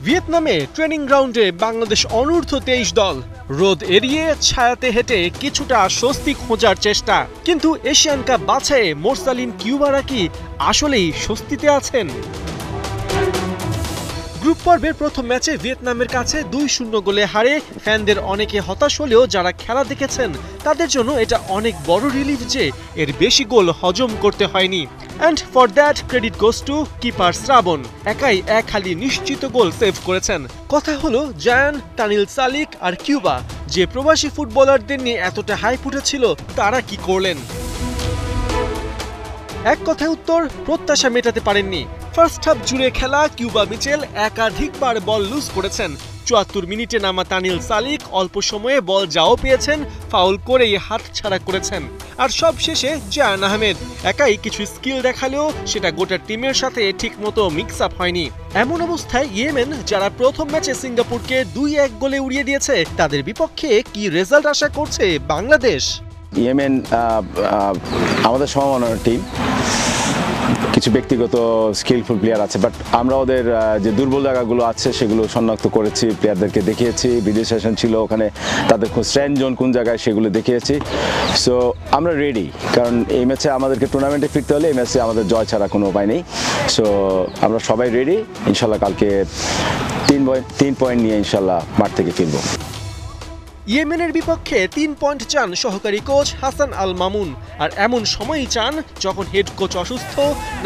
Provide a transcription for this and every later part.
ভিয়েতনামে training গ্রাউন্ডে বাংলাদেশ অনূর্ধ্ব-23 দল রোদ এড়িয়ে ছায়াতে হেঁটে কিছুটা স্বস্তি খোঁজার চেষ্টা। কিন্তু এশিয়ান কাপ বাছাইয়ে মোরসালিন কিউবারা কি আসলেই স্বস্তিতে আছেন? গ্রুপ পর্বের প্রথম ম্যাচে ভিয়েতনামের কাছে 2-0 গোলে হারে ফ্যানদের অনেকে হতাশ হলেও যারা খেলা দেখেছেন তাদের জন্য এটা অনেক বড় রিলিফ যে এর বেশি গোল হজম করতে হয়নি। And for that credit goes to keeper Shrabon. একাই এক হালি নিশ্চিত গোল সেভ করেছেন। কথা হলো জায়ান, তানিল সালিক আর কিউবা যে প্রবাসী ফুটবলারদের নিয়ে এতটা হাইপ উঠেছিল তারা কি করলেন? এক কথায় উত্তর, প্রত্যাশা মেটাতে পারেননি। ফার্স্ট হাফ জুড়ে খেলা কিউবা মিচেল একাধিকবার বল লুজ করেছেন। ৭৪ মিনিটে নামা তানিল সালিক অল্প সময়ে বল যাও পেয়েছেন, ফাউল করেই হাতছাড়া করেছেন। আর সব শেষে জায়ান আহমেদ একাই কিছু স্কিল দেখালেও সেটা গোটা টিমের সাথে ঠিকমতো মিক্স আপ হয়নি। এমন অবস্থায় ইয়েমেন, যারা প্রথম ম্যাচে সিঙ্গাপুরকে ২-১ গোলে উড়িয়ে দিয়েছে, তাদের বিপক্ষে কি রেজাল্ট আশা করছে বাংলাদেশ? ইয়েমেন আমাদের সমমানের টিম, কিছু ব্যক্তিগত স্কিলফুল প্লেয়ার আছে, বাট আমরা ওদের যে দুর্বল জায়গাগুলো আছে সেগুলো শনাক্ত করেছি, প্লেয়ারদেরকে দেখিয়েছি। ভিডিও সেশন ছিল ওখানে, তাদের খুব স্ট্রেন্থ জোন কোন জায়গায় সেগুলো দেখিয়েছি। সো আমরা রেডি, কারণ এই ম্যাচে আমাদেরকে টুর্নামেন্টে ফিরতে হলে এই ম্যাচে আমাদের জয় ছাড়া কোনো উপায় নেই। সো আমরা সবাই রেডি, ইনশাল্লাহ কালকে 3 পয়েন্ট নিয়ে ইনশাল্লাহ মাঠ থেকে ফিরবো। ইয়েমেনের বিপক্ষে 3 পয়েন্ট চান সহকারী কোচ হাসান আল মামুন। আর এমন সময়ই চান যখন হেড কোচ অসুস্থ,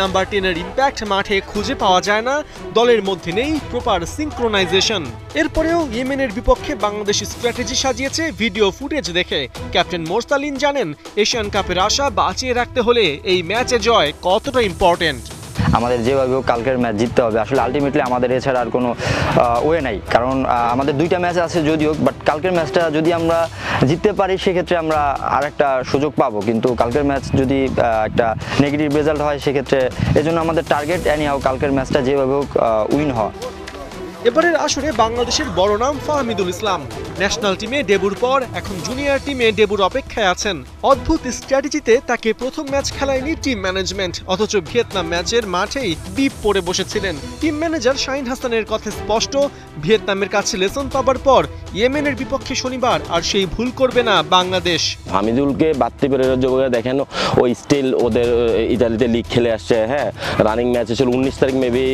নাম্বার 10-এর ইম্প্যাক্ট মাঠে খুঁজে পাওয়া যায় না, দলের মধ্যে নেই প্রপার সিঙ্ক্রোনাইজেশন। এরপরেও ইয়েমেনের বিপক্ষে বাংলাদেশ স্ট্র্যাটেজি সাজিয়েছে ভিডিও ফুটেজ দেখে। ক্যাপ্টেন মোরসালিন জানেন এশিয়ান কাপের আশা বাঁচিয়ে রাখতে হলে এই ম্যাচে জয় কতটা ইম্পর্টেন্ট। আমাদের যেভাবে কালকের ম্যাচ জিততে হবে, আসলে আলটিমেটলি আমাদের এছাড়া আর কোনো ওয়ে নাই, কারণ আমাদের 2টা ম্যাচ আছে যদিও, বাট কালকের ম্যাচটা যদি আমরা জিততে পারি সেক্ষেত্রে আমরা আর একটা সুযোগ পাবো। কিন্তু কালকের ম্যাচ যদি একটা নেগেটিভ রেজাল্ট হয় সেক্ষেত্রে এজন্য আমাদের টার্গেট এনিহাও কালকের ম্যাচটা যেভাবে হোক উইন হওয়া। এবারের আসরে বাংলাদেশের বড় নাম ফাহমিদুল ইসলাম। ন্যাশনাল টিমে ডেবুর পর এখন জুনিয়র টিমে ডেবুর অপেক্ষায় আছেন। অদ্ভুত স্ট্র্যাটেজিতে তাকে প্রথম ম্যাচ খেলায়নি টিম ম্যানেজমেন্ট, অথচ ভিয়েতনাম ম্যাচের মাঠেই ডিপ পড়ে বসেছিলেন। টিম ম্যানেজার শাহিন হাসানের কথা স্পষ্ট, ভিয়েতনামের কাছে লেসন পাবার পর ইয়েমেনের বিপক্ষে শনিবার আর সেই ভুল করবে না বাংলাদেশ। ফাহমিদুলকে বাড়তি করে দেখেন, ওই স্টিল ওদের ইতালিতে লিগ খেলে আসছে, হ্যাঁ রানিং ম্যাচ ছিল 19 তারিখ, মেবি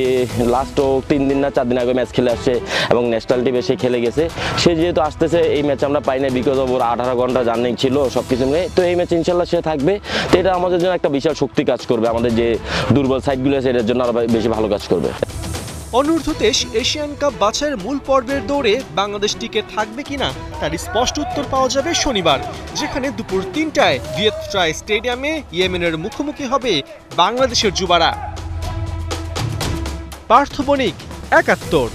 লাস্ট 3 দিন না 4 দিন আগে ম্যাচ খেলে আসছে এবং ন্যাশনাল টিমে সে খেলে গেছে। সে যেহেতু আসতেছে, এই ম্যাচ আমরা পাই না বিকজ অফ ওর 18 ঘন্টা জার্নি ছিল সবকিছু মিলে, তো এই ম্যাচ ইনশাল্লাহ সে থাকবে। তো এটা আমাদের জন্য একটা বিশাল শক্তি কাজ করবে, আমাদের যে দুর্বল সাইডগুলো আছে এটার জন্য আরো বেশি ভালো কাজ করবে। অনূর্ধ্ব-23 এশিয়ান কাপ বাছাইয়ের মূল পর্বের দৌড়ে বাংলাদেশ টিকে থাকবে কিনা তার স্পষ্ট উত্তর পাওয়া যাবে শনিবার, যেখানে দুপুর 3টায় ভিয়েত ট্রাই স্টেডিয়ামে ইয়েমেনের মুখোমুখি হবে বাংলাদেশের যুবারা। পার্থ বণিক, ৭১।